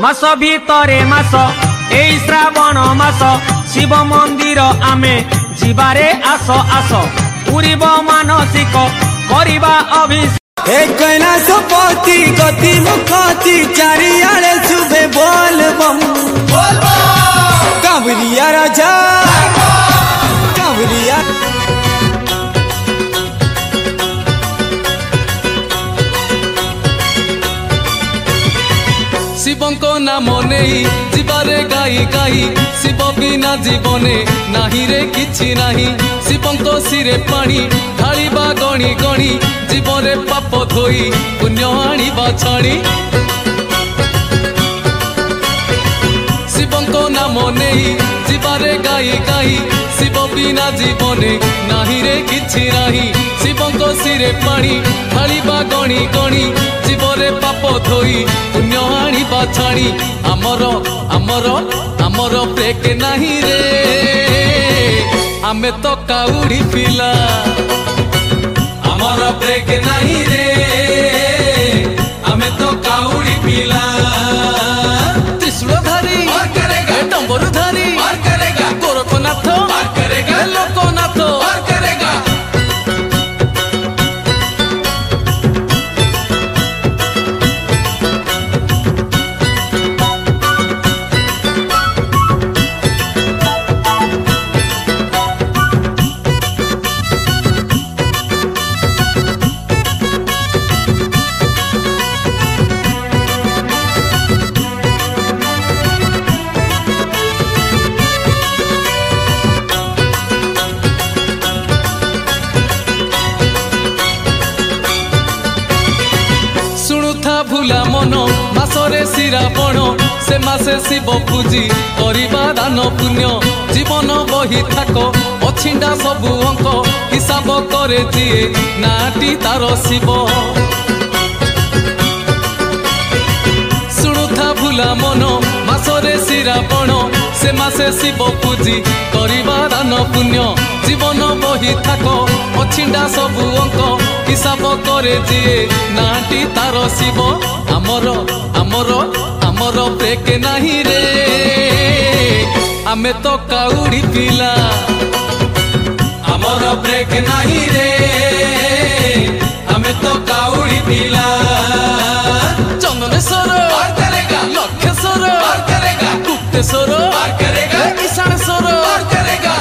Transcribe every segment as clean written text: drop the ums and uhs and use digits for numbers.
मास भितरे मास एई श्रावण मास शिव मंदिर आमे जीवारे आस आस पूरीब मानसिक करिबा अभिषेक कैलाशपति गति मुखति चारियाड़े शुभे बोल बम कांवरिया राजा कांवरिया शिवंको नाम नहीं जीवारे गाई गाई शिव बिना जीवने नाही रे किछि नाही शिवंको सिरे पानी ढालिबा गणी गणी जीवरे पाप धोई पुण्य आनिबा छाणी शिवंको नाम नहीं जीवारे गाई गाई शिव बिना जीवने नाही रे किछि नाही शिवंको सिरे पानी ढालिबा गणी गणी जीवरे पाप धोई पुण्य आनिबा छाणी आमर आमर आमर ब्रेक नाही रे आमे तो काउडी पिला आमर ब्रेक नाही रे आमे तो काउडी पिला त्रिशूलधारी और करेगा डंबरूधारी और करेगा गोरखनाथ और करेगा लोकनाथ और करेगा भूला मन मासरे श्रावण से मासे शिव पूजी करिबा दान पुण्य जीवन बही थाक अछिंडा सबु अंक हिसाब करे जिए नाटी तार शिव शुणुथा भूला मन मासरे श्रावण से मासे शिव पूजी करिबा दान पुण्य जीवन बही थाक अछिंडा सबु अंक हिसाब करे जिए नाटी तार शिव आमर आमर आमर ब्रेक नाही रे आमे तो काउडी पिला आमर ब्रेक नाही रे आमे तो काउडी पिला चंदनेश्वर और करेगा लक्षेश्वर और करेगा गुप्तेश्वर और करेगा ईशानेश्वर और करेगा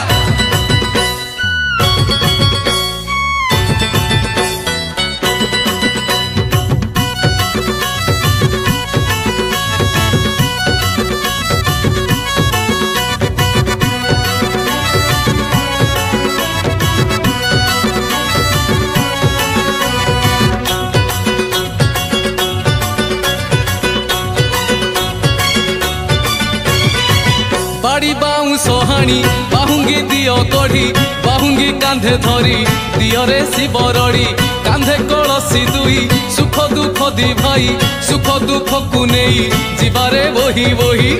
बाड़ी बाउंस हाणी बाहुंगी दियो गढ़ी बाहुंगी कांधे धरी दियरे शिव रड़ी कांधे कलसी दुई सुख दुख दी भाई सुख दुख को नहीं जीवारे वही वही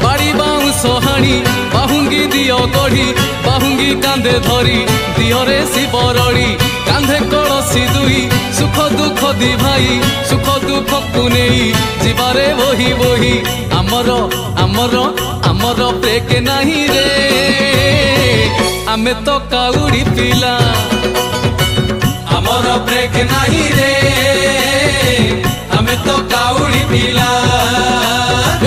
बाड़ी बाउंस हाणी बाहुंगी दियो गढ़ी बाहुंगी कांधे धरी दियरे शिव रड़ी कांधे कलसी दुई सुख दुख दी भाई सुख दुख को नहीं जीवारे वही वही आमर आमर आमर ब्रेक नहीं रे आमे तो काउडी पिला आमर ब्रेक नहीं रे आमे तो काउडी पिला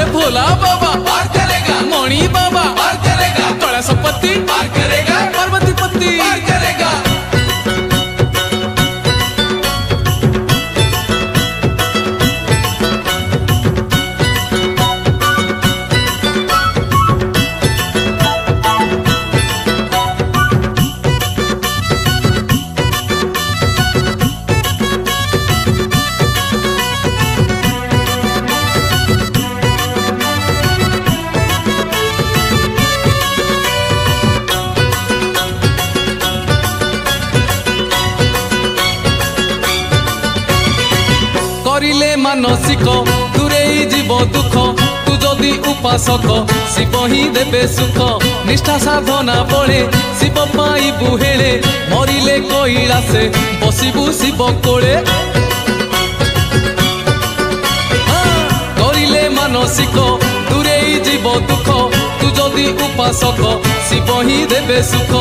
ए भोला बाबा पार करेगा मणि बाबा पार करेगा कैलाशपति पार करेगा पार्वती पति पार करेगा करिले मानसिक दूरे जीव दुख तू जदि उपासक शिव ही देबे सुख निष्ठा साधना बळे शिव पाइबु हेले मरिले कैलासे बसिबु शिव कोले ମାନସିକ ଦୂରେଇ ଯିବ ଦୁଃଖ ତୁ ଯଦି ଉପାସକ ଶିବ ହିଁ ଦେବେ ସୁଖ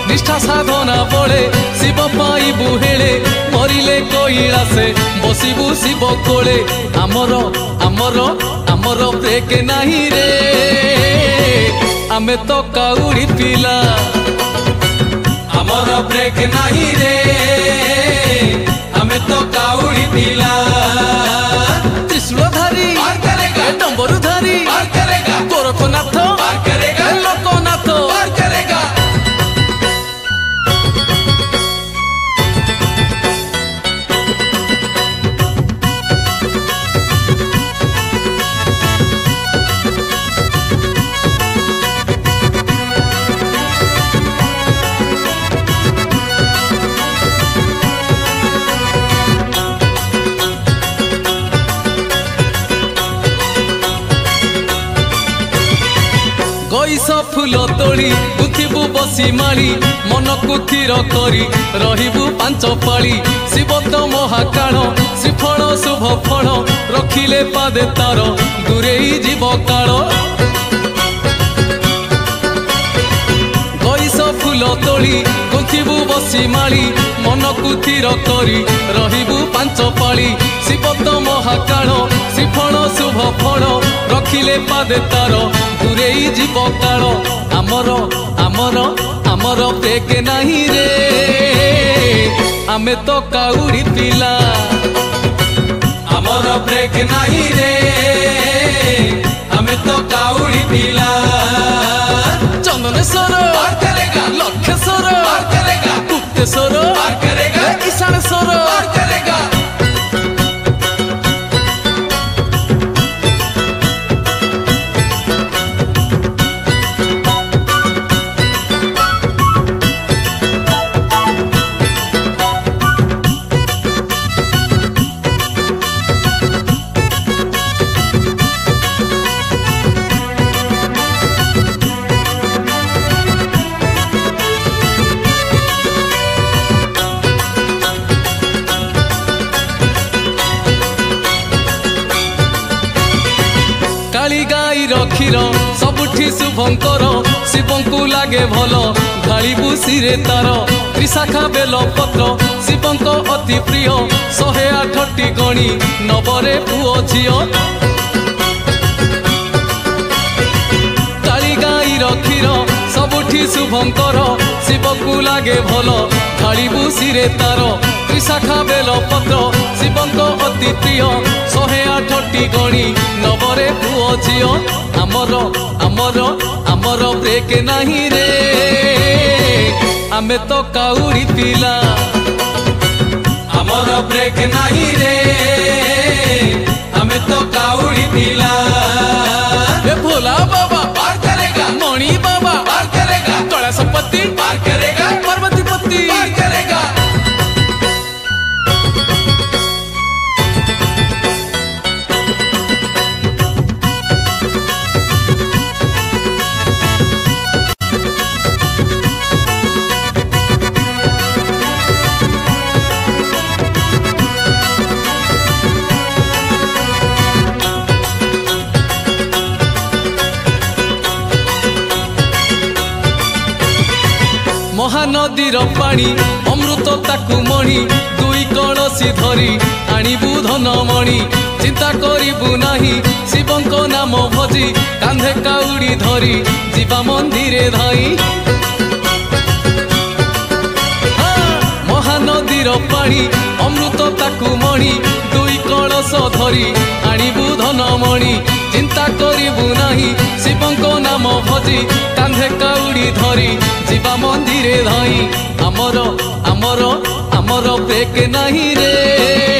ନିଷ୍ଠା ସାଧନା ବଳେ ଶିବ ପାଇବୁ ହେଳେ ମରିଲେ କୈଳାସେ ବସିବୁ ଶିବ କୋଳେ ଆମର ଆମର ଆମର ବ୍ରେକ୍ ନାହିଁ ରେ ଆମେ ତ କାଉଡ଼ି ପିଲା ଆମର ବ୍ରେକ୍ ନାହିଁ ରେ ଆମେ ତ କାଉଡ଼ି ପିଲା ତ୍ରିଶୂଳଧାରୀ ଡମ୍ବରୁଧାରୀ ଗୋରଖନାଥ ଲୋକନାଥ ଗଇସ ଫୁଲ ତୋଳି ଗୁଥିବୁ ବସି ମାଳି ମନକୁ ଥିର କରି ରହିବୁ ପାଞ୍ଚ ପାଳି ଶିବ ତ ମହାକାଳ ଶ୍ରୀଫଳ ଶୁଭ ଫଳ ରଖିଲେ ପାଦେ ତାର ଦୂରେଇ ଯିବ କାଳ ଗଇସ ଫୁଲ ତୋଳି ଗୁଥିବୁ ବସି ମାଳି ମନକୁ ଥିର କରି ରହିବୁ ପାଞ୍ଚ ପାଳି ଶିବ ତ ମହାକାଳ ଶ୍ରୀଫଳ ଶୁଭ ଫଳ ରଖିଲେ ପାଦେ ତାର ଦୂରେଇ ଯିବ କାଳ ଆମର ଆମର ଆମର ବ୍ରେକ୍ ନାହିଁ ରେ ଆମେ ତ କାଉଡ଼ି ପିଲା ଆମର ବ୍ରେକ୍ ନାହିଁ ରେ ଆମେ ତ କାଉଡ଼ି ପିଲା ଚନ୍ଦନେଶ୍ୱର ଲକ୍ଷେଶ୍ୱର ଗୁପ୍ତେଶ୍ୱର ଈଶାନେଶ୍ୱର କାଳି ଗାଈର କ୍ଷୀର ସବୁଠି ଶୁଭଙ୍କର ଶିବଙ୍କୁ ଲାଗେ ଭଲ ଢାଳିବୁ ଶିରେ ତାର ତ୍ରିଶାଖା ବେଲ ପତ୍ର ଶିବଙ୍କ ଅତି ପ୍ରିୟ 108ଟି ଗଣି ନବରେ ପୁଅ ଝିଅ କାଳି ଗାଈର କ୍ଷୀର ସବୁଠି ଶୁଭଙ୍କର ଶିବଙ୍କୁ ଲାଗେ ଭଲ ଢାଳିବୁ ଶିରେ ତାର ତ୍ରିଶାଖା ବେଲ ପତ୍ର ଶିବଙ୍କ ଅତି ପ୍ରିୟ 108ଟି ଗଣି ନବରେ ପୁଅ ଝିଅ ଆମର ଆମର ଆମର ବ୍ରେକ୍ ନାହିଁ ରେ ଆମେ ତ କାଉଡ଼ି ପିଲା ଆମର ବ୍ରେକ୍ ନାହିଁ ରେ ଆମେ ତ କାଉଡ଼ି ପିଲା ଏ ଭୋଲା ବାବା ମଣି ବାବା କୈଳାସପତି ପାର୍ବତୀପତି ମହାନଦୀର ପାଣି ଅମୃତ ତାକୁ ମଣି ଦୁଇ କଳସି ଧରି ଆଣିବୁ ଧନମଣି ଚିନ୍ତା କରିବୁ ନାହିଁ ଶିବଙ୍କ ନାମ ଭଜି କାନ୍ଧେ କାଉଡ଼ି ଧରି ଯିବା ମନ୍ଦିରେ ଧାଇ ମହାନଦୀର ପାଣି ଅମୃତ ତାକୁ ମଣି ଦୁଇ କଳସ ଧରି ଆଣିବୁ ଧନମଣି ଚିନ୍ତା କରିବୁ ନାହିଁ ଶିବଙ୍କ ନାମ ଭଜି କାନ୍ଧେ କାଉଡ଼ି ଧରି ଯିବା ମନ୍ଦିରେ ଧାଇ ଆମର ଆମର ଆମର ବ୍ରେକ୍ ନାହିଁ ରେ